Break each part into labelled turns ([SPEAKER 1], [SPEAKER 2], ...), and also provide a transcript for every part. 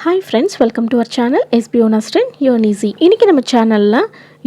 [SPEAKER 1] Hi friends, welcome to our channel SBO Nasrin, Earn Easy. இன்னைக்கு நம்ம சேனல்ல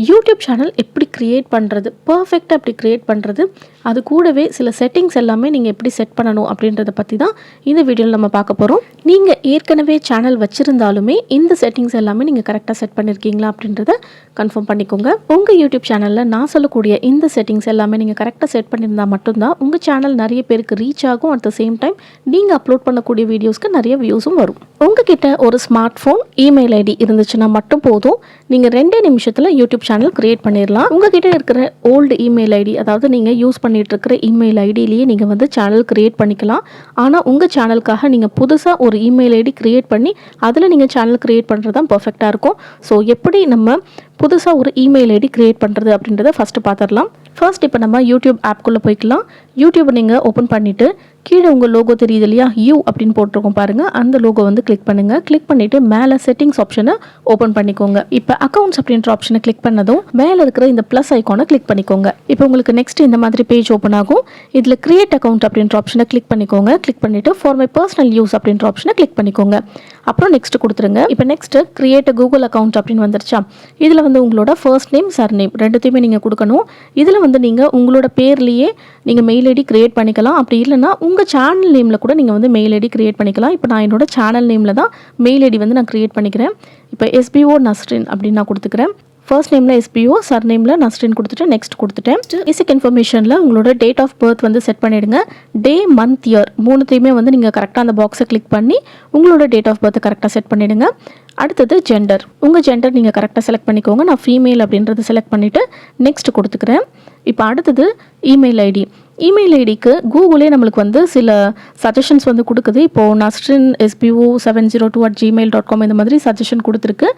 [SPEAKER 1] YouTube channel எப்படி கிரியேட் பண்ணுறது, பர்ஃபெக்டாக எப்படி கிரியேட் பண்ணுறது, அது கூடவே சில செட்டிங்ஸ் எல்லாமே நீங்கள் எப்படி செட் பண்ணணும் அப்படின்றத பற்றி தான் இந்த வீடியோவில் நம்ம பார்க்க போகிறோம். நீங்கள் ஏற்கனவே சேனல் வச்சுருந்தாலுமே இந்த செட்டிங்ஸ் எல்லாமே நீங்கள் கரெக்டாக செட் பண்ணியிருக்கீங்களா அப்படின்றத கன்ஃபார்ம் பண்ணிக்கோங்க. உங்கள் யூடியூப் சேனலில் நான் சொல்லக்கூடிய இந்த செட்டிங்ஸ் எல்லாமே நீங்கள் கரெக்டாக செட் பண்ணியிருந்தால் மட்டும்தான் உங்கள் சேனல் நிறைய பேருக்கு ரீச் ஆகும். அட் த சேம் டைம் நீங்கள் அப்லோட் பண்ணக்கூடிய வீடியோஸ்க்கு நிறைய வியூஸும் வரும். உங்ககிட்ட ஒரு ஸ்மார்ட் ஃபோன், இமெயில் ஐடி இருந்துச்சுன்னா மட்டும் போதும், நீங்கள் 2 நிமிஷத்தில் யூடியூப் சேனல் கிரியேட் பண்ணிடலாம். உங்ககிட்ட இருக்கிற ஓல்டு இமெயில் ஐடி, அதாவது நீங்கள் யூஸ் பண்ணிட்டு இருக்கிற இமெயில் ஐடியிலேயே நீங்கள் வந்து சேனல் கிரியேட் பண்ணிக்கலாம். ஆனால் உங்கள் சேனலுக்காக நீங்கள் புதுசாக ஒரு இமெயில் ஐடி கிரியேட் பண்ணி அதில் நீங்கள் சேனல் கிரியேட் பண்ணுறது தான் பர்ஃபெக்டாக இருக்கும். ஸோ எப்படி நம்ம புதுசாக ஒரு இமெயில் ஐடி கிரியேட் பண்ணுறது அப்படின்றத ஃபஸ்ட்டு பார்த்துடலாம். ஃபர்ஸ்ட் இப்போ நம்ம யூடியூப் ஆப்குள்ளே போய்க்கலாம். யூடியூப் நீங்கள் ஓப்பன் பண்ணிவிட்டு கீழே உங்கள் லோகோ தெரியுது இல்லையா, யூ அப்படின்னு போட்டிருக்கோம் பாருங்கள், அந்த லோகோ வந்து கிளிக் பண்ணுங்கள். கிளிக் பண்ணிவிட்டு மேலே செட்டிங்ஸ் ஆப்ஷனை ஓப்பன் பண்ணிக்கோங்க. இப்போ அக்கௌண்ட்ஸ் அப்படின்ற ஆப்ஷனை கிளிக் பண்ணதும் மேலே இருக்கிற இந்த ப்ளஸ் ஐக்கானை கிளிக் பண்ணிக்கோங்க. இப்போ உங்களுக்கு நெக்ஸ்ட் இந்த மாதிரி பேஜ் ஓப்பன் ஆகும். இதில் கிரியேட் அக்கௌண்ட் அப்படின்ற ஆப்ஷனை கிளிக் பண்ணிக்கோங்க. கிளிக் பண்ணிவிட்டு ஃபார் மை பர்சனல் யூஸ் அப்படின்ற ஆப்ஷனை கிளிக் பண்ணிக்கோங்க. அப்புறம் நெக்ஸ்ட் கொடுத்துருங்க. இப்போ நெக்ஸ்ட் கிரியேட் கூகுள் அக்கௌண்ட் அப்படின்னு வந்துருச்சா, இதில் வந்து உங்களோட ஃபர்ஸ்ட் நேம், சர்நேம் ரெண்டுத்தையுமே நீங்கள் கொடுக்கணும். இதில் வந்து நீங்கள் உங்களோட பேர்லேயே நீங்கள் மெயில் ஐடி கிரியேட் பண்ணிக்கலாம். அப்படி இல்லைனா உங்கள் சேனல் நேமில் கூட நீங்கள் வந்து மெயில் ஐடி கிரியேட் பண்ணிக்கலாம். இப்போ நான் என்னோட சேனல் நேமில் தான் மெயில் ஐடி வந்து நான் கிரியேட் பண்ணிக்கிறேன். இப்போ SBO நஸ்ரின் அப்படின்னு நான் கொடுத்துக்கிறேன். ஃபர்ஸ்ட் நேமில் SBO, சர்நேமில் நஸ்ரின் கொடுத்துட்டு நெக்ஸ்ட் கொடுத்துட்டேன். பேசிக் இன்ஃபர்மேஷனில் உங்களோட டேட் ஆஃப் பர்த் வந்து செட் பண்ணிவிடுங்க. டே, மந்த், இயர் மூணுத்தையுமே வந்து நீங்கள் கரெக்டாக அந்த பாக்ஸை கிளிக் பண்ணி உங்களோட டேட் ஆஃப் பர்த்தை கரெக்டாக செட் பண்ணிவிடுங்க. அடுத்தது ஜெண்டர், உங்கள் ஜெண்டர் நீங்கள் கரெக்டாக செலக்ட் பண்ணிக்கோங்க. நான் ஃபீமேல் அப்படின்றத செலக்ட் பண்ணிவிட்டு நெக்ஸ்ட் கொடுத்துக்கிறேன். இப்போ அடுத்தது இமெயில் ஐடி. இமெயில் ஐடிக்கு கூகுளே நம்மளுக்கு வந்து சில சஜஷன்ஸ் வந்து கொடுக்குது. இப்போது நஸ்ரின் SBO702@gmail.com இந்த மாதிரி சஜஷன் கொடுத்துருக்கு.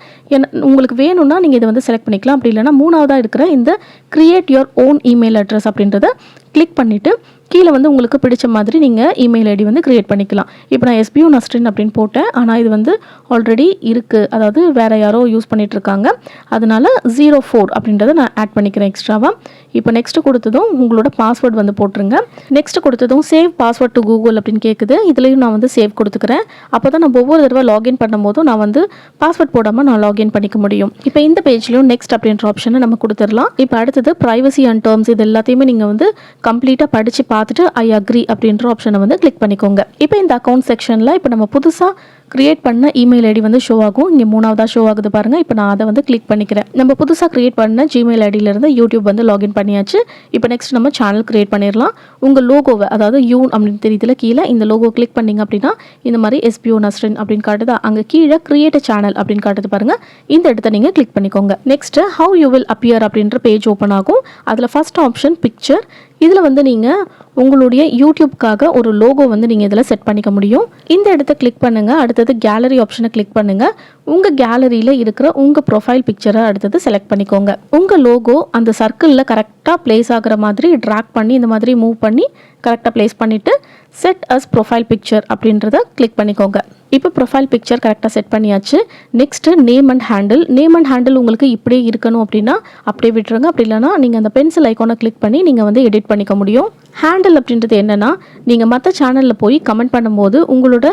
[SPEAKER 1] உங்களுக்கு வேணும்னா நீங்கள் இதை வந்து செலக்ட் பண்ணிக்கலாம். அப்படி இல்லைனா மூணாவதாக இருக்கிற இந்த create your own email address அப்படின்றத கிளிக் பண்ணிவிட்டு கீழே வந்து உங்களுக்கு பிடிச்ச மாதிரி நீங்கள் இமெயில் ஐடி வந்து கிரியேட் பண்ணிக்கலாம். இப்போ நான் SBO நஸ்ரின் அப்படின்னு போட்டேன், ஆனால் இது வந்து ஆல்ரெடி இருக்குது, அதாவது வேறு யாரோ யூஸ் பண்ணிகிட்ருக்காங்க. அதனால் 04 அப்படின்றத நான் ஆட் பண்ணிக்கிறேன் எக்ஸ்ட்ராவாக. இப்போ நெக்ஸ்ட் கொடுத்ததும் உங்களோட பாஸ்வேர்டு வந்து போட்டுருங்க. நெக்ஸ்ட் கொடுத்ததும் சேவ் பாஸ்வேர்ட் டு கூகுள் அப்படின்னு கேட்குது. இதுலேயும் நான் வந்து சேவ் கொடுத்துக்கிறேன். அப்போ தான் நான் ஒவ்வொரு தடவை லாகின் பண்ணும்போதும் நான் வந்து பாஸ்வேர்ட் போடாமல் நான் லாகின் பண்ணிக்க முடியும். இப்போ இந்த பேஜ்லையும் நெக்ஸ்ட் அப்படின்ற ஆப்ஷனை நம்ம கொடுத்துடலாம். இப்போ அடுத்தது ப்ரைவசி அண்ட் டேர்ம்ஸ், இது எல்லாத்தையுமே நீங்கள் வந்து கம்ப்ளீட்டாக படித்து பார்த்துட்டு ஐ அக்ரி அப்படின்ற ஆப்ஷனை வந்து கிளிக் பண்ணிக்கோங்க. இப்போ இந்த அக்கௌண்ட் செக்ஷனில் இப்போ நம்ம புதுசாக கிரியேட் பண்ண இமெயில் ஐடி வந்து ஷோ ஆகும். இங்கே மூணாவதாக ஷோ ஆகுது பாருங்கள். இப்போ நான் அதை வந்து கிளிக் பண்ணிக்கிறேன். நம்ம புதுசாக கிரியேட் பண்ண ஜிமெயில் ஐடியிலேருந்து யூடியூப் வந்து லாகின் பண்ணியாச்சு. இப்போ நெக்ஸ்ட் நம்ம சேனல் கிரியேட் பண்ணிடலாம். உங்கள் லோகோவை, அதாவது யூன் அப்படின்னு தெரியுதுல கீழே, இந்த லோகோ கிளிக் பண்ணிங்க அப்படின்னா இந்த மாதிரி SBO நஸ்ரின் அப்படின்னு காட்டுதா, அங்கே கீழே கிரியேட் சேனல் அப்படின்னு காட்டுது பாருங்கள். இந்த இடத்த நீங்கள் கிளிக் பண்ணிக்கோங்க. Next how you will appear அப்படின்ற பேஜ் ஓப்பன் ஆகும். அதில் ஃபர்ஸ்ட் ஆப்ஷன் பிக்சர். இதில் வந்து நீங்கள் உங்களுடைய யூடியூப்காக ஒரு லோகோ வந்து நீங்கள் இதில் செட் பண்ணிக்க முடியும். இந்த இடத்த கிளிக் பண்ணுங்கள். அடுத்தது கேலரி ஆப்ஷனை கிளிக் பண்ணுங்கள். உங்கள் கேலரியில் இருக்கிற உங்கள் ப்ரொஃபைல் பிக்சரை அடுத்தது செலக்ட் பண்ணிக்கோங்க. உங்கள் லோகோ அந்த சர்க்கிளில் கரெக்டாக பிளேஸ் ஆகிற மாதிரி ட்ராக் பண்ணி இந்த மாதிரி மூவ் பண்ணி கரெக்டாக பிளேஸ் பண்ணிவிட்டு செட் அஸ் ப்ரொஃபைல் பிக்சர் அப்படின்றத கிளிக் பண்ணிக்கோங்க. இப்போ ப்ரொஃபைல் பிக்சர் கரெக்டாக செட் பண்ணியாச்சு. Next name and handle. Name and handle உங்களுக்கு இப்படியே இருக்கணும் அப்படின்னா அப்படியே விட்டுருங்க. அப்படி இல்லைனா நீங்கள் அந்த பென்சில் ஐக்கானை கிளிக் பண்ணி நீங்கள் வந்து எடிட் பண்ணிக்க முடியும். ஹேண்டில் அப்படின்றது என்னென்னா, நீங்கள் மற்ற சேனலில் போய் கமெண்ட் பண்ணும்போது உங்களோட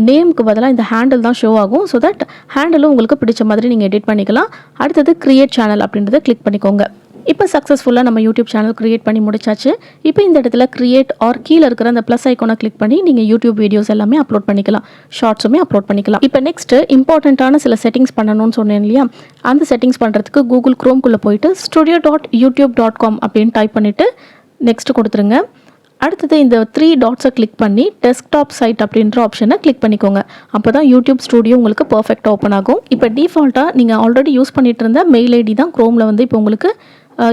[SPEAKER 1] நேமுக்கு பதிலாக இந்த ஹேண்டில் தான் ஷோ ஆகும். ஸோ தட் ஹேண்டிலும் உங்களுக்கு பிடிச்ச மாதிரி நீங்கள் எடிட் பண்ணிக்கலாம். அடுத்தது கிரியேட் சேனல் அப்படின்றத கிளிக் பண்ணிக்கோங்க. இப்போ சக்ஸஸ்ஃபுல்லாக நம்ம யூடியூப் சேனல் கிரியேட் பண்ணி முடிச்சாச்சு. இப்போ இந்த இடத்துல கிரியேட் ஆர் கீழே இருக்கிற அந்த ப்ளஸ் ஐக்கானை கிளிக் பண்ணி நீங்கள் யூடியூப் வீடியோஸ் எல்லாமே அப்லோட் பண்ணிக்கலாம், ஷார்ட்ஸுமே அப்லோட் பண்ணிக்கலாம். இப்போ நெக்ஸ்ட்டு இம்பார்ட்டண்ட்டான சில செட்டிங்ஸ் பண்ணணும்னு சொன்னேன் இல்லையா, அந்த செட்டிங்ஸ் பண்ணுறதுக்கு கூகுள் க்ரோம்குள்ளே போயிட்டு studio.youtube.com அப்படின்னு டைப் பண்ணிவிட்டு நெக்ஸ்ட் கொடுத்துருங்க. அடுத்தது இந்த 3 டாட்ஸை கிளிக் பண்ணி டெஸ்க்டாப் சைட் அப்படின்ற ஆப்ஷனை கிளிக் பண்ணிக்கோங்க. அப்போ தான் யூடியூப் ஸ்டூடியோ உங்களுக்கு பர்ஃபெக்டாக ஓப்பன் ஆகும். இப்போ டிஃபால்ட்டாக நீங்கள் ஆல்ரெடி யூஸ் பண்ணிட்டு இருந்த மெயில் ஐடி தான் க்ரோமில் வந்து இப்போ உங்களுக்கு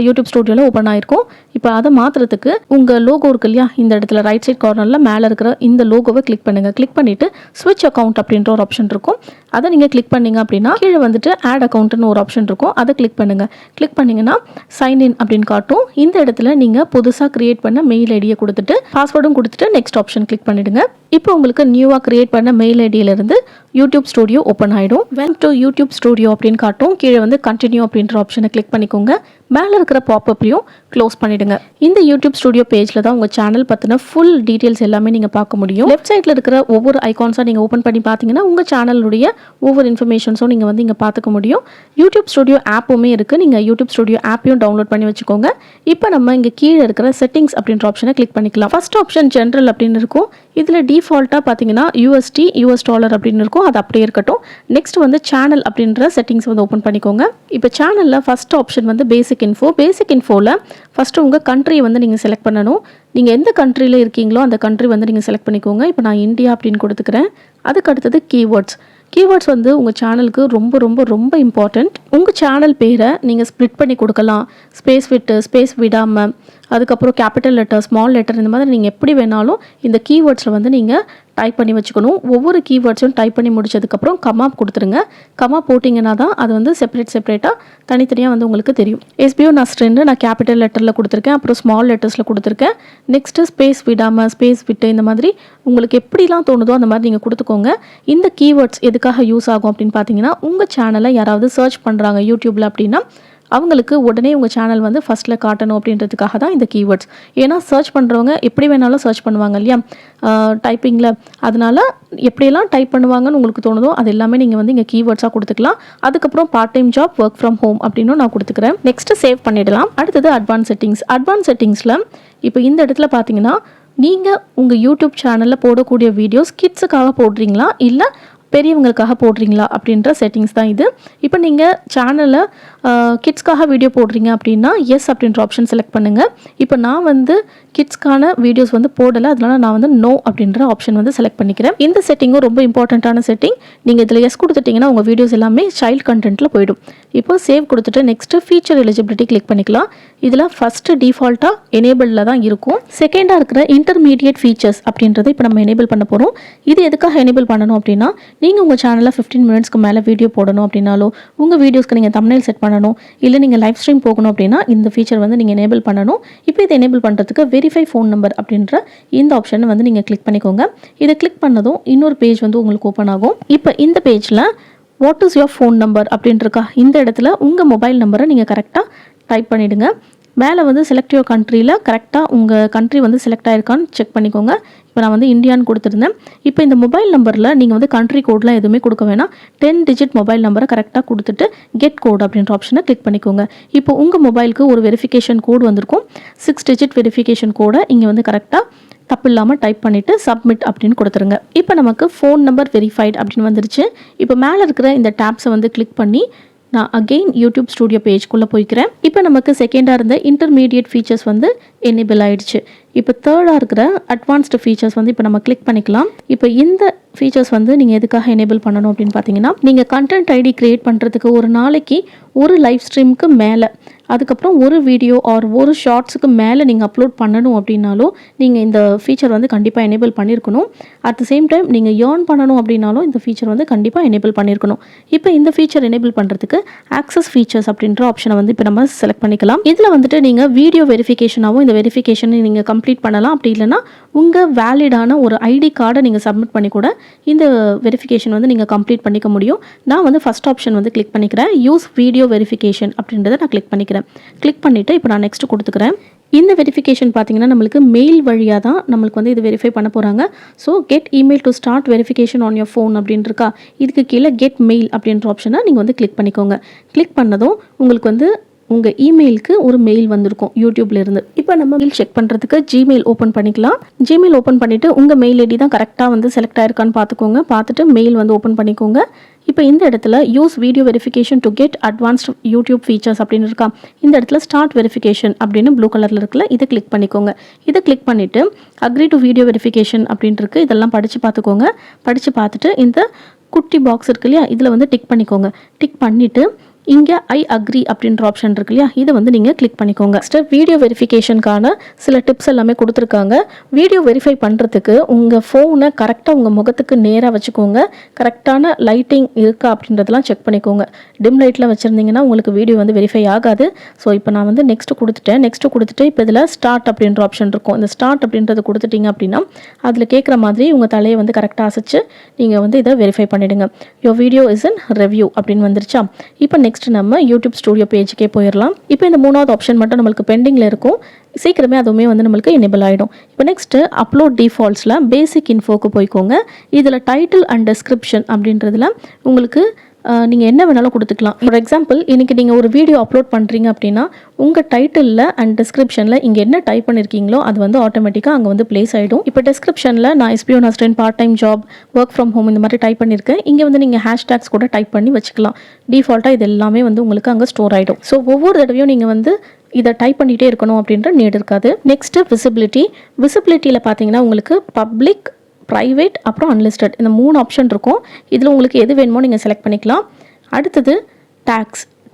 [SPEAKER 1] யூடியூப் ஸ்டூடியோவில் ஓப்பன் ஆகிருக்கும். இப்போ அதை மாற்றுறதுக்கு உங்கள் லோகோ இருக்கு இல்லையா, இந்த இடத்துல ரைட் சைட் கார்னரில் மேலே இருக்கிற இந்த லோகோவை கிளிக் பண்ணுங்கள். கிளிக் பண்ணிவிட்டு ஸ்விட்ச் அக்கௌண்ட் அப்படின்ற ஒரு ஆப்ஷன் இருக்கும். அதை நீங்கள் கிளிக் பண்ணிங்க அப்படின்னா கீழே வந்துட்டு ஆட் அக்கௌண்ட்னு ஒரு ஆப்ஷன் இருக்கும். அதை கிளிக் பண்ணுங்கள். கிளிக் பண்ணிங்கன்னா சைன்இன் அப்படின்னு காட்டும். இந்த இடத்துல நீங்கள் புதுசாக கிரியேட் பண்ண மெயில் ஐடியை கொடுத்துட்டு பாஸ்வேர்டும் கொடுத்துட்டு நெக்ஸ்ட் ஆப்ஷன் கிளிக் பண்ணிவிடுங்க. இப்போ உங்களுக்கு நியூவாக கிரியேட் பண்ண மெயில் ஐடியிலேருந்து யூடியூப் ஸ்டூடியோ ஓப்பன் ஆகிடும். வென் டு யூடியூப் ஸ்டூடியோ அப்படின்னு காட்டும். கீழே வந்து கண்டினியூ அப்படின்ற ஆப்ஷனை கிளிக் பண்ணிக்கோங்க. மேலே இருக்கிற பாப்அப்லையும் க்ளோஸ் பண்ணிவிடுங்க. இந்த யூடியூப் ஸ்டுடியோ பேஜில் தான் உங்கள் சேனல் பற்றின ஃபுல் டீட்டெயில்ஸ் எல்லாமே நீங்கள் பார்க்க முடியும். லெஃப்ட் சைடில் இருக்கிற ஒவ்வொரு ஐகான்ஸாக நீங்கள் ஓப்பன் பண்ணி பார்த்தீங்கன்னா உங்கள் சேனலுடைய ஒவ்வொரு இன்ஃபர்மேஷன்ஸும் நீங்கள் வந்து இங்கே பார்த்துக்க முடியும். யூடியூப் ஸ்டுடியோ ஆப்புமே இருக்குது. நீங்கள் யூடியூப் ஸ்டுடியோ ஆப்பையும் டவுன்லோட் பண்ணி வச்சுக்கோங்க. இப்போ நம்ம இங்கே கீழே இருக்கிற செட்டிங்ஸ் அப்படின்ற ஆப்ஷனை கிளிக் பண்ணிக்கலாம். ஃபர்ஸ்ட் ஆப்ஷன் ஜென்ரல் அப்படின்னு இருக்கும். இதில் டிஃபால்ட்டாக பார்த்தீங்கன்னா USD US டாலர் அப்படின்னு இருக்கும். அது அப்படியே இருக்கட்டும். நெக்ஸ்ட் வந்து சேனல் அப்படின்ற செட்டிங்ஸ் வந்து ஓப்பன் பண்ணிக்கோங்க. இப்போ சேனலில் ஃபர்ஸ்ட் ஆப்ஷன் வந்து பேசிக் இன்ஃபோ. பேசிக் இன்ஃபோவில் ஃபஸ்ட்டு உங்கள் கண்ட்ரியை வந்து நீங்கள் செலக்ட் பண்ணணும். நீங்கள் எந்த கண்ட்ரியில் இருக்கீங்களோ அந்த கண்ட்ரி வந்து நீங்கள் செலக்ட் பண்ணிக்கோங்க. இப்போ நான் இந்தியா அப்படின்னு கொடுத்துக்கிறேன். அதுக்கு அடுத்தது கீவேர்ட்ஸ் வந்து உங்கள் சேனலுக்கு ரொம்ப ரொம்ப ரொம்ப இம்பார்ட்டண்ட். உங்கள் சேனல் பேரை நீங்கள் ஸ்ப்ளிட் பண்ணி கொடுக்கலாம். ஸ்பேஸ் விடாமல், அதுக்கப்புறம் கேபிட்டல் லெட்டர், ஸ்மால் லெட்டர், இந்த மாதிரி நீங்கள் எப்படி வேணாலும் இந்த கீவேர்ட்ஸில் வந்து நீங்கள் டைப் பண்ணி வச்சுக்கணும். ஒவ்வொரு கீவேர்ட்ஸும் டைப் பண்ணி முடிச்சதுக்கப்புறம் கமா கொடுத்துருங்க. கமா போட்டிங்கன்னா தான் அது வந்து செப்பரேட்டாக தனித்தனியாக வந்து உங்களுக்கு தெரியும். SBO நஸ்ட்ரென்னு நான் கேபிட்டல் லெட்டரில் கொடுத்துருக்கேன், அப்புறம் ஸ்மால் லெட்டர்ஸில் கொடுத்துருக்கேன். நெக்ஸ்ட்டு ஸ்பேஸ் விடாமல், ஸ்பேஸ் விட்டு, இந்த மாதிரி உங்களுக்கு எப்படிலாம் தோணுதோ அந்த மாதிரி நீங்கள் கொடுத்துக்கோங்க. இந்த கீவேர்ட்ஸ் எதுக்காக யூஸ் ஆகும் அப்படின்னு பார்த்தீங்கன்னா, உங்கள் சேனலை யாராவது சர்ச் பண்ணுறாங்க யூடியூப்பில் அப்படின்னா அவங்களுக்கு உடனே உங்கள் சேனல் வந்து ஃபஸ்ட்டில் காட்டணும் அப்படின்றதுக்காக தான் இந்த கீவேர்ட்ஸ். ஏன்னா சர்ச் பண்ணுறவங்க எப்படி வேணாலும் சர்ச் பண்ணுவாங்க இல்லையா டைப்பிங்கில். அதனால் எப்படியெல்லாம் டைப் பண்ணுவாங்கன்னு உங்களுக்கு தோணுதோ அது எல்லாமே நீங்கள் வந்து இங்கே கீவேர்ட்ஸாக கொடுத்துக்கலாம். அதுக்கப்புறம் part time job, work from home அப்படின்னு நான் கொடுத்துக்கிறேன். நெக்ஸ்ட்டு சேவ் பண்ணிடலாம். அடுத்தது அட்வான்ஸ் செட்டிங்ஸில் இப்போ இந்த இடத்துல பார்த்தீங்கன்னா நீங்கள் உங்கள் யூடியூப் சேனலில் போடக்கூடிய வீடியோஸ் கிட்ஸுக்காக போடுறீங்களா இல்லை பெரியவங்களுக்காக போடுறீங்களா அப்படின்ற செட்டிங்ஸ் தான் இது. இப்போ நீங்கள் சேனலில் கிட்ஸ்க்காக வீடியோ போடுறீங்க அப்படின்னா எஸ் அப்படின்ற ஆப்ஷன் செலக்ட் பண்ணுங்கள். இப்போ நான் வந்து கிட்ஸ்க்கான வீடியோஸ் வந்து போடலை, அதனால நான் வந்து நோ அப்படின்ற ஆப்ஷன் வந்து செலக்ட் பண்ணிக்கிறேன். இந்த செட்டிங்கும் ரொம்ப இம்பார்ட்டண்ட்டான செட்டிங். நீங்கள் இதில் எஸ் கொடுத்துட்டிங்கன்னா உங்கள் வீடியோஸ் எல்லாமே சைல்ட் கண்டென்ட்டில் போயிடும். இப்போ சேவ் கொடுத்துட்டு நெக்ஸ்ட்டு ஃபீச்சர் எலிஜிபிலிட்டி கிளிக் பண்ணிக்கலாம். இதில் ஃபஸ்ட்டு டிஃபால்ட்டாக எனேபிளில் தான் இருக்கும். செகண்டாக இருக்கிற இன்டர்மீடியேட் ஃபீச்சர்ஸ் அப்படின்றத இப்போ நம்ம எனேபிள் பண்ண போகிறோம். இது எதுக்காக எனேபிள் பண்ணணும் அப்படின்னா, நீங்கள் உங்கள் சேனலில் 15 மினிட்ஸ்க்கு மேலே வீடியோ போடணும் அப்படின்னாலோ, உங்கள் வீடியோஸ்க்கு நீங்கள் தம்ப்நெயில் செட் பண்ணணும், இல்லை நீங்கள் லைவ் ஸ்ட்ரீம் போகணும் அப்படின்னா இந்த ஃபீச்சர் வந்து நீங்கள் எனேபிள் பண்ணணும். இப்போ இதை எனேபிள் பண்ணுறதுக்கு வெரிஃபை ஃபோன் நம்பர் அப்படின்ற இந்த ஆப்ஷனை வந்து நீங்கள் கிளிக் பண்ணிக்கோங்க. இதை கிளிக் பண்ணதும் இன்னொரு பேஜ் வந்து உங்களுக்கு ஓப்பன் ஆகும். இப்போ இந்த பேஜில் what is your phone number அப்படின்றக்கா இந்த இடத்துல உங்கள் மொபைல் நம்பரை நீங்கள் கரெக்டாக டைப் பண்ணிவிடுங்க. மேலே வந்து செலக்ட் யுவர் கண்ட்ரியில் கரெக்டாக உங்கள் கண்ட்ரி வந்து செலக்ட் ஆகிருக்கான்னு செக் பண்ணிக்கோங்க. இப்போ நான் வந்து இந்தியான்னு கொடுத்துருந்தேன். இப்போ இந்த மொபைல் நம்பரில் நீங்கள் வந்து கண்ட்ரி கோட்லாம் எதுவுமே கொடுக்க வேணாம். 10 டிஜிட் மொபைல் நம்பரை கரெக்டாக கொடுத்துட்டு கெட் கோட் அப்படின்ற ஆப்ஷனை கிளிக் பண்ணிக்கோங்க. இப்போ உங்கள் மொபைலுக்கு ஒரு வெரிஃபிகேஷன் கோட் வந்திருக்கும். 6 டிஜிட் வெரிஃபிகேஷன் கோடை இங்கே வந்து கரெக்டாக தப்பு இல்லாமல் டைப் பண்ணிவிட்டு சப்மிட் அப்படின்னு கொடுத்துருங்க. இப்போ நமக்கு ஃபோன் நம்பர் வெரிஃபைட் அப்படின்னு வந்துருச்சு. இப்போ மேலே இருக்கிற இந்த டேப்ஸை வந்து கிளிக் பண்ணி நான் அகெயின் யூடியூப் ஸ்டுடியோ பேஜ்குள்ளே போய்க்கிறேன். இப்போ நமக்கு செகண்டாக இருந்த இன்டர்மீடியட் ஃபீச்சர்ஸ் வந்து எனேபிள் ஆகிடுச்சு. இப்போ தேர்டாக இருக்கிற அட்வான்ஸ்டு ஃபீச்சர்ஸ் வந்து இப்போ நம்ம கிளிக் பண்ணிக்கலாம். இப்போ இந்த ஃபீச்சர்ஸ் வந்து நீங்கள் எதுக்காக எனேபிள் பண்ணணும் அப்படின்னு பார்த்தீங்கன்னா, நீங்கள் கண்டென்ட் ஐடி க்ரியேட் பண்ணுறதுக்கு ஒரு நாளைக்கு ஒரு லைவ் ஸ்ட்ரீமுக்கு மேலே, அதுக்கப்புறம் ஒரு வீடியோ ஆர் ஒரு ஷார்ட்ஸுக்கு மேலே நீங்கள் அப்லோட் பண்ணணும் அப்படின்னாலும் நீங்கள் இந்த ஃபீச்சர் வந்து கண்டிப்பாக எனேபிள் பண்ணியிருக்கணும். அட் த சேம் டைம் நீங்கள் ஏர்ன் பண்ணணும் அப்படின்னாலும் இந்த ஃபீச்சர் வந்து கண்டிப்பாக எனேபிள் பண்ணியிருக்கணும். இப்போ இந்த ஃபீச்சர் எனேபிள் பண்ணுறதுக்கு ஆக்சஸ் ஃபீச்சர்ஸ் அப்படின்ற ஆப்ஷனை வந்து இப்போ நம்ம செலக்ட் பண்ணிக்கலாம். இதில் வந்துட்டு நீங்கள் வீடியோ வெரிஃபிகேஷனாகவும் இந்த வெரிஃபிகேஷனை நீங்கள் கம்ப்ளீட் பண்ணலாம். அப்படி இல்லைனா உங்கள் வேலிடான ஒரு ஐடி கார்டை நீங்கள் சப்மிட் பண்ணி கூட இந்த வெரிஃபிகேஷன் வந்து நீங்கள் கம்ப்ளீட் பண்ணிக்க முடியும். நான் வந்து ஃபஸ்ட் ஆப்ஷன் வந்து கிளிக் பண்ணிக்கிறேன். யூஸ் வீடியோ வெரிஃபிகேஷன் அப்படின்றத நான் கிளிக் பண்ணிக்கிறேன். கிளிக் பண்ணிவிட்டு இப்போ நான் நெக்ஸ்ட் கொடுத்துக்கிறேன். இந்த வெரிஃபிகேஷன் பார்த்தீங்கன்னா நம்மளுக்கு மெயில் வழியாக தான் நம்மளுக்கு வந்து இது வெரிஃபை பண்ண போகிறாங்க. So get email to start verification on your phone அப்படின்னு இருக்கா, இதுக்கு கீழே கெட் மெயில் அப்படின்ற ஆப்ஷனை நீங்கள் வந்து கிளிக் பண்ணிக்கோங்க. கிளிக் பண்ணதும் உங்களுக்கு வந்து உங்கள் இமெயிலுக்கு ஒரு மெயில் வந்திருக்கும் யூடியூப்லேருந்து. இப்போ நம்ம மெயில் செக் பண்ணுறதுக்கு ஜிமெயில் ஓப்பன் பண்ணிக்கலாம். ஜிமெயில் ஓப்பன் பண்ணிவிட்டு உங்கள் மெயில் ஐடி தான் கரெக்டாக வந்து செலக்ட் ஆயிருக்கான்னு பார்த்துக்கோங்க. பார்த்துட்டு மெயில் வந்து ஓப்பன் பண்ணிக்கோங்க. இப்போ இந்த இடத்துல use video verification to get advanced YouTube features அப்படின்னு இருக்கா, இந்த இடத்துல ஸ்டார்ட் வெரிஃபிகேஷன் அப்படின்னு ப்ளூ கலரில் இருக்குல்ல, இதை கிளிக் பண்ணிக்கோங்க. இதை கிளிக் பண்ணிவிட்டு அக்ரி டு வீடியோ வெரிஃபிகேஷன் அப்படின்ட்டு இருக்குது, இதெல்லாம் படித்து பார்த்துக்கோங்க. படித்து பார்த்துட்டு இந்த குட்டி பாக்ஸ் இருக்கு இல்லையா, இதில் வந்து டிக் பண்ணிக்கோங்க. டிக் பண்ணிவிட்டு இங்கே ஐ அக்ரி அப்படின்ற ஆப்ஷன் இருக்கு இல்லையா, இதை வந்து நீங்கள் கிளிக் பண்ணிக்கோங்க. நெக்ஸ்ட் வீடியோ வெரிஃபிகேஷனுக்கான சில டிப்ஸ் எல்லாமே கொடுத்துருக்காங்க. வீடியோ வெரிஃபை பண்ணுறதுக்கு உங்கள் ஃபோனை கரெக்டாக உங்கள் முகத்துக்கு நேராக வச்சுக்கோங்க. கரெக்டான லைட்டிங் இருக்கா அப்படின்றதெல்லாம் செக் பண்ணிக்கோங்க. டிம் லைட்டில் வச்சுருந்தீங்கன்னா உங்களுக்கு வீடியோ வந்து வெரிஃபை ஆகாது. ஸோ இப்போ நான் வந்து நெக்ஸ்ட்டு கொடுத்துட்டு இப்போ இதில் ஸ்டார்ட் அப்படின்ற ஆப்ஷன் இருக்கும். இந்த ஸ்டார்ட் அப்படின்றத கொடுத்துட்டிங்க அப்படின்னா அதில் கேட்குற மாதிரி உங்கள் தலையை வந்து கரெக்டாக அசைச்சு நீங்கள் வந்து இதை வெரிஃபை பண்ணிவிடுங்க. Your video is in review அப்படின்னு வந்துருச்சா. இப்போ நெக்ஸ்ட் நம்ம யூடியூப் ஸ்டூடியோ பேஜுக்கே போயிடலாம். இப்போ இந்த 3வது ஆப்ஷன் மட்டும் நம்மளுக்கு பெண்டிங்கில் இருக்கும். சீக்கிரமே அதுவுமே வந்து நம்மளுக்கு எனேபிள் ஆகிடும். இப்போ நெக்ஸ்ட்டு அப்லோட் டிஃபால்ட்ஸில் பேசிக் இன்ஃபோக்கு போய்க்கோங்க. இதில் டைட்டில் அண்ட் டெஸ்கிரிப்ஷன் அப்படின்றதுல உங்களுக்கு நீங்கள் என்ன வேணாலும் கொடுத்துக்கலாம். ஃபார் எக்ஸாம்பிள் இன்றைக்கி நீங்கள் ஒரு வீடியோ அப்லோட் பண்ணுறீங்க அப்படின்னா உங்கள் டைட்டிலில் அண்ட் டிஸ்கிரிப்ஷனில் இங்கே என்ன டைப் பண்ணியிருக்கீங்களோ அது வந்து ஆட்டோமேட்டிக்காக அங்கே வந்து ப்ளேஸ் ஆகிடும். இப்போ டிஸ்கிரிப்ஷனில் நான் SPO Nasrin part time job, work from home இந்த மாதிரி டைப் பண்ணியிருக்கேன். இங்கே வந்து நீங்கள் ஹேஷ்டேக்ஸ் கூட டைப் பண்ணி வச்சுக்கலாம். டிஃபால்ட்டாக இது எல்லாமே வந்து உங்களுக்கு அங்கே ஸ்டோர் ஆகிடும். ஸோ ஒவ்வொரு தடவையும் நீங்கள் வந்து இதை டைப் பண்ணிகிட்டே இருக்கணும் அப்படின்ற நீட் இருக்காது. நெக்ஸ்ட்டு விசிபிலிட்டியில் பார்த்தீங்கன்னா உங்களுக்கு பப்ளிக், ப்ரைவேட் அப்புறம் அன்லிஸ்டட் இந்த 3 ஆப்ஷன் இருக்கும். இதில் உங்களுக்கு எது வேணுமோ நீங்கள் செலக்ட் பண்ணிக்கலாம். அடுத்தது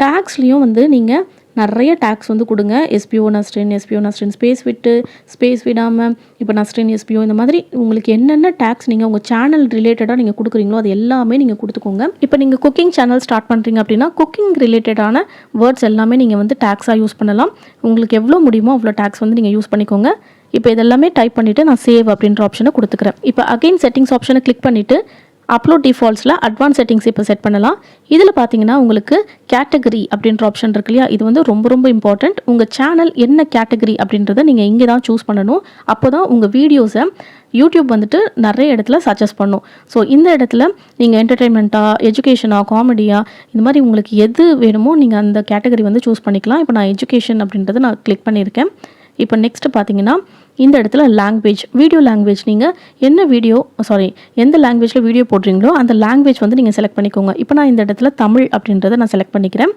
[SPEAKER 1] டேக்ஸ்லேயும் வந்து நீங்கள் நிறைய டேக்ஸ் வந்து கொடுங்க. எஸ்பிஓ நஸ்ரின் ஸ்பேஸ் விடாமல் இப்போ நஸ்ரின் எஸ்பிஓ இந்த மாதிரி உங்களுக்கு என்னென்ன டேக்ஸ் நீங்கள் உங்கள் சேனல் ரிலேட்டடாக நீங்கள் கொடுக்குறீங்களோ அது எல்லாமே நீங்கள் கொடுத்துக்கோங்க. இப்போ நீங்கள் குக்கிங் சேனல் ஸ்டார்ட் பண்ணுறீங்க அப்படின்னா குக்கிங் ரிலேட்டடான வேர்ட்ஸ் எல்லாமே நீங்கள் வந்து டேக்ஸாக யூஸ் பண்ணலாம். உங்களுக்கு எவ்வளோ முடியுமோ அவ்வளோ டேக்ஸ் வந்து நீங்கள் யூஸ் பண்ணிக்கோங்க. இப்போ இதெல்லாமே டைப் பண்ணிவிட்டு நான் சேவ் அப்படின்ற ஆப்ஷனை கொடுத்துக்கிறேன். இப்போ அகைன் செட்டிங்ஸ் ஆப்ஷனை கிளிக் பண்ணிவிட்டு அப்லோட் டிஃபால்ட்ஸில் அட்வான்ஸ் செட்டிங்ஸ் இப்போ செட் பண்ணலாம். இதில் பார்த்தீங்கன்னா உங்களுக்கு கேட்டகரி அப்படின்ற ஆப்ஷன் இருக்கு இல்லையா, இது வந்து ரொம்ப ரொம்ப இம்பார்ட்டண்ட். உங்கள் சேனல் என்ன கேட்டகரி அப்படின்றத நீங்கள் இங்கே தான் சூஸ் பண்ணணும். அப்போ தான் உங்கள் வீடியோஸை யூடியூப் வந்துட்டு நிறைய இடத்துல சஜஸ்ட் பண்ணும். ஸோ இந்த இடத்துல நீங்கள் என்டர்டெயின்மெண்ட்டாக, எஜுகேஷனாக, காமெடியாக இந்த மாதிரி உங்களுக்கு எது வேணுமோ நீங்கள் அந்த கேட்டகரி வந்து சூஸ் பண்ணிக்கலாம். இப்போ நான் எஜுகேஷன் அப்படின்றத நான் கிளிக் பண்ணியிருக்கேன். இப்போ நெக்ஸ்ட்டு பார்த்தீங்கன்னா இந்த இடத்துல வீடியோ லாங்குவேஜ் நீங்கள் எந்த லாங்குவேஜில் வீடியோ போடுறீங்களோ அந்த லாங்குவேஜ் வந்து நீங்கள் செலக்ட் பண்ணிக்கோங்க. இப்போ நான் இந்த இடத்துல தமிழ் அப்படின்றத நான் செலக்ட் பண்ணிக்கிறேன்.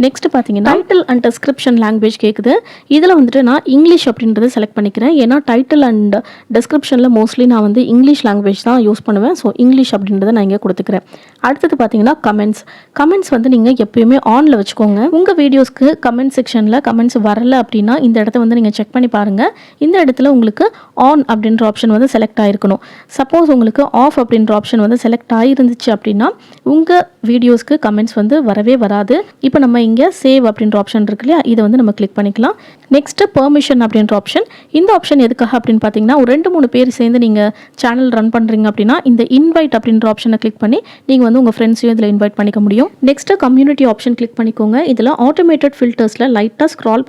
[SPEAKER 1] நெக்ஸ்ட் பார்த்தீங்கன்னா டைட்டில் அண்ட் டெஸ்கிரிப்ஷன் லாங்குவேஜ் கேட்குது. இதில் வந்துட்டு நான் இங்கிலீஷ் அப்படின்றத செலக்ட் பண்ணிக்கிறேன். ஏன்னா டைட்டில் அண்ட் டெஸ்கிரிப்ஷனில் மோஸ்ட்லி நான் வந்து இங்கிலீஷ் லாங்குவேஜ் தான் யூஸ் பண்ணுவேன். ஸோ இங்கிலீஷ் அப்படின்றத நான் இங்கே கொடுத்துக்கிறேன். அடுத்தது பார்த்தீங்கன்னா கமெண்ட்ஸ் வந்து நீங்கள் எப்பயுமே ஆனில் வச்சுக்கோங்க. உங்கள் வீடியோஸ்க்கு கமெண்ட் செக்ஷனில் கமெண்ட்ஸ் வரல அப்படின்னா இந்த இடத்த வந்து நீங்கள் செக் பண்ணி பாருங்கள். இந்த இடத்துல உங்களுக்கு ஆன் அப்படின்ற ஆப்ஷன் வந்து செலக்ட் ஆகிருக்கணும். சப்போஸ் உங்களுக்கு ஆஃப் அப்படின்ற ஆப்ஷன் வந்து செலக்ட் ஆகிருந்துச்சு அப்படின்னா உங்கள் வீடியோஸ்க்கு கமெண்ட்ஸ் வந்து வரவே வராது. இப்போ நம்ம இங்கே சேவ் அப்படின்ற ஆப்ஷன் இருக்கு இல்லையா, இதை வந்து நம்ம கிளிக் பண்ணிக்கலாம். நெக்ஸ்ட்டு பெர்மிஷன் அப்படின்ற ஆப்ஷன். இந்த ஆப்ஷன் எதுக்காக அப்படின்னு பார்த்தீங்கன்னா ஒரு 2-3 பேர் சேர்ந்து நீங்கள் சேனல் ரன் பண்ணுறீங்க அப்படின்னா இந்த இன்வைட் அப்படின்ற ஆப்ஷனை கிளிக் பண்ணி நீங்கள் வந்து உங்கள் ஃப்ரெண்ட்ஸையும் இதில் இன்வைட் பண்ணிக்க முடியும். நெக்ஸ்ட்டு கம்யூனிட்டி ஆப்ஷன் கிளிக் பண்ணிக்கோங்க. இதில் ஆட்டோமேட்டட் ஃபில்டர்ஸில் லைட்டாக ஸ்க்ரால்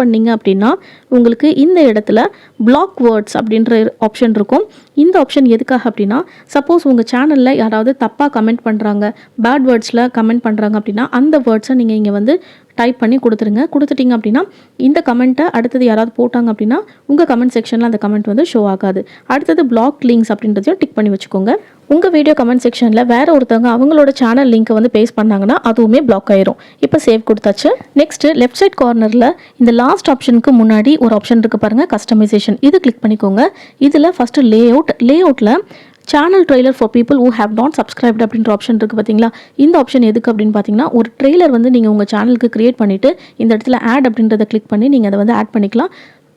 [SPEAKER 1] பண்ணிங்க அப்படின்னா உங்களுக்கு இந்த இடத்துல பிளாக் வேர்ட்ஸ் அப்படின்ற ஆப்ஷன் இருக்கும். இந்த ஆப்ஷன் எதுக்காக அப்படின்னா சப்போஸ் உங்கள் சேனலில் யாராவது தப்பாக கமெண்ட் பண்ணுறாங்க, பேட் வேர்ட்ஸில் கமெண்ட் பண்ணுறாங்க அப்படின்னா அந்த வேர்ட்ஸை நீங்கள் இங்கே வந்து டைப் பண்ணி கொடுத்துட்டீங்க அப்படின்னா இந்த கமெண்ட்டை அடுத்தது யாராவது போட்டாங்க அப்படின்னா உங்கள் கமெண்ட் செக்ஷனில் அந்த கமெண்ட் வந்து ஷோ ஆகாது. அடுத்தது பிளாக் லிங்க்ஸ் அப்படின்றதையும் டிக் பண்ணி வச்சுக்கோங்க. உங்கள் வீடியோ கமெண்ட் செக்ஷனில் வேறு ஒருத்தவங்க அவங்களோட சேனல் லிங்க்கை வந்து பேஸ்ட் பண்ணாங்கன்னா அதுவுமே பிளாக் ஆயிரும். இப்போ சேவ் கொடுத்தாச்சு. நெக்ஸ்ட்டு லெஃப்ட் சைட் கார்னரில் இந்த லாஸ்ட் ஆப்ஷனுக்கு முன்னாடி ஒரு ஆப்ஷன் இருக்குது பாருங்கள், கஸ்டமைசேஷன். இது கிளிக் பண்ணிக்கோங்க. இதில் ஃபஸ்ட்டு லேஅவுட்டில் channel trailer for people who have not subscribed அப்படின்ற ஆப்ஷன் இருக்குது பார்த்தீங்களா. இந்த ஆப்ஷன் எதுக்கு அப்படின்னு பார்த்தீங்கன்னா ஒரு ட்ரெய்லர் வந்து நீங்கள் உங்கள் சேனலுக்கு கிரியேட் பண்ணிவிட்டு இந்த இடத்துல ஆட் அப்படின்றத கிளிக் பண்ணி நீங்கள் அதை வந்து ஆட் பண்ணிக்கலாம்.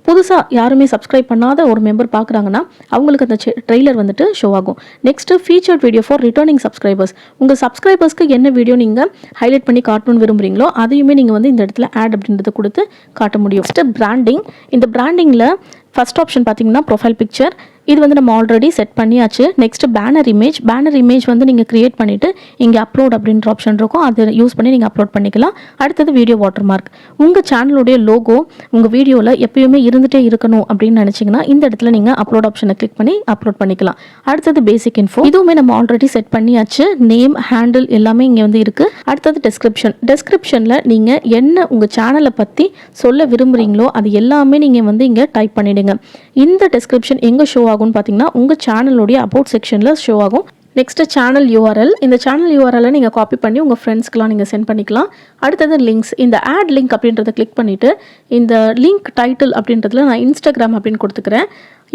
[SPEAKER 1] புதுசாக யாருமே சப்ஸ்கிரைப் பண்ணாத ஒரு மெம்பர் பார்க்குறாங்கன்னா அவங்களுக்கு அந்த ட்ரெய்லர் வந்துட்டு ஷோ ஆகும். Next featured video for returning subscribers. உங்கள் சப்ஸ்கிரைபர்ஸ்க்கு என்ன வீடியோ நீங்கள் ஹைலைட் பண்ணி காட்டணும்னு விரும்புகிறீங்களோ அதையுமே நீங்கள் வந்து இந்த இடத்துல ஆட் அப்படின்றத கொடுத்து காட்ட முடியும். Next branding. இந்த பிராண்டிங்கில் ஃபர்ஸ்ட் ஆப்ஷன் பார்த்தீங்கன்னா ப்ரொஃபைல் பிக்சர். இது வந்து நம்ம ஆல்ரெடி செட் பண்ணியாச்சு. நெக்ஸ்ட் பேனர் இமேஜ் வந்து நீங்கள் கிரியேட் பண்ணிவிட்டு இங்கே அப்லோட் அப்படின்ற ஆப்ஷன் இருக்கும், அதை யூஸ் பண்ணி நீங்கள் அப்லோட் பண்ணிக்கலாம். அடுத்தது வீடியோ வாட்டர் மார்க். உங்கள் சேனலுடைய லோகோ உங்கள் வீடியோவில் எப்பயுமே இருந்துகிட்டே இருக்கணும் அப்படின்னு நினச்சிங்கன்னா இந்த இடத்துல நீங்கள் அப்லோட் ஆப்ஷனை கிளிக் பண்ணி அப்லோட் பண்ணிக்கலாம். அடுத்தது பேசிக் இன்ஃபோ. இதுவுமே நம்ம ஆல்ரெடி செட் பண்ணியாச்சு. நேம், ஹேண்டில் எல்லாமே இங்கே வந்து இருக்குது. அடுத்தது டெஸ்கிரிப்ஷனில் நீங்கள் என்ன உங்கள் சேனலை பற்றி சொல்ல விரும்புகிறீங்களோ அது எல்லாமே நீங்கள் வந்து இங்கே டைப் பண்ணிவிடுங்க. இந்த டெஸ்கிரிப்ஷன் எங்கே ஷோ ஆகும்னு பார்த்தீங்கன்னா உங்கள் சேனலுடைய அபவுட் செக்ஷனில் ஷோ ஆகும். Next channel URL. இந்த சேனல் யூஆர்எல்லை நீங்கள் காப்பி பண்ணி உங்கள் ஃப்ரெண்ட்ஸ்க்கெலாம் நீங்கள் சென்ட் பண்ணிக்கலாம். அடுத்தது லிங்க்ஸ். இந்த ஆட் லிங்க் அப்படின்றத கிளிக் பண்ணிவிட்டு இந்த லிங்க் டைட்டில் அப்படின்றதுல நான் இன்ஸ்டாகிராம் அப்படின்னு கொடுத்துக்கிறேன்.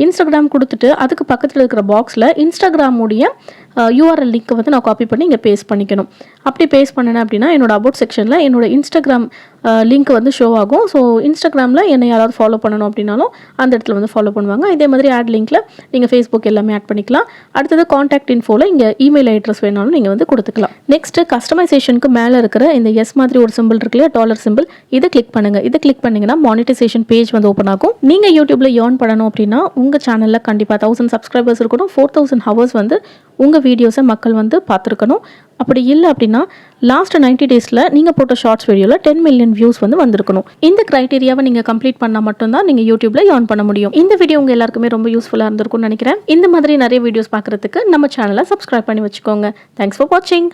[SPEAKER 1] இன்ஸ்டாகிராம் கொடுத்துட்டு அதுக்கு பக்கத்தில் இருக்கிற பாக்ஸில் இன்ஸ்டாகிராமுடைய யூஆர்எல் லிங்க்கை வந்து நான் காப்பி பண்ணி இங்கே பேஸ்ட் பண்ணிக்கணும். அப்படி பேஸ்ட் பண்ணினேன் அப்படின்னா என்னோட அபவுட் செக்ஷனில் என்னோட இன்ஸ்டாகிராம் லிங்க் வந்து ஷோ ஆகும். ஸோ இன்ஸ்டாகிராமில் என்னை யாராவது ஃபாலோ பண்ணணும் அப்படின்னாலும் அந்த இடத்துல வந்து ஃபாலோ பண்ணுவாங்க. இதே மாதிரி ஆட் லிங்க்கில் நீங்கள் ஃபேஸ்புக் எல்லாமே ஆட் பண்ணிக்கலாம். அடுத்தது காண்டாக்ட் இன்ஃபோவில் இங்கே இமெயில் அட்ரஸ் வேணாலும் நீங்கள் வந்து கொடுத்துக்கலாம். நெக்ஸ்ட்டு கஸ்டமைசேஷனுக்கு மேலே இருக்கிற இந்த எஸ் மாதிரி ஒரு சிம்பிள் இருக்கு இல்லையா, டாலர் சிம்பிள், இதை கிளிக் பண்ணுங்கள். இதை கிளிக் பண்ணிங்கன்னா மானிட்டைசேஷன் பேஜ் வந்து ஓப்பன் ஆகும். நீங்கள் யூடியூப்பில் ஏர்ன் பண்ணணும் அப்படின்னா உங்கள் சேனலில் கண்டிப்பாக 1000 சப்ஸ்கிரைபர்ஸ் இருக்கணும், 4000 ஹவர்ஸ் வந்து உங்கள் வீடியோஸை மக்கள் வந்து பார்த்துருக்கணும். அப்படி இல்லை அப்படின்னா லாஸ்ட் 90 டேஸில் நீங்கள் போட்ட ஷார்ட்ஸ் வீடியோவில் 10 மில்லியன் வியூஸ் வந்து வந்திருக்கணும். இந்த க்ரைட்டீரியாவை நீங்கள் கம்ப்ளீட் பண்ணால் மட்டும்தான் நீங்கள் யூடியூப்பில் ஏர்ன் பண்ண முடியும். இந்த வீடியோ உங்கள் எல்லாருக்குமே ரொம்ப யூஸ்ஃபுல்லாக இருந்திருக்கும்னு நினைக்கிறேன். இந்த மாதிரி நிறைய வீடியோஸ் பார்க்குறதுக்கு நம்ம சேனலை சப்ஸ்கிரைப் பண்ணி வச்சுக்கோங்க. தேங்க்ஸ் ஃபார் வாட்சிங்.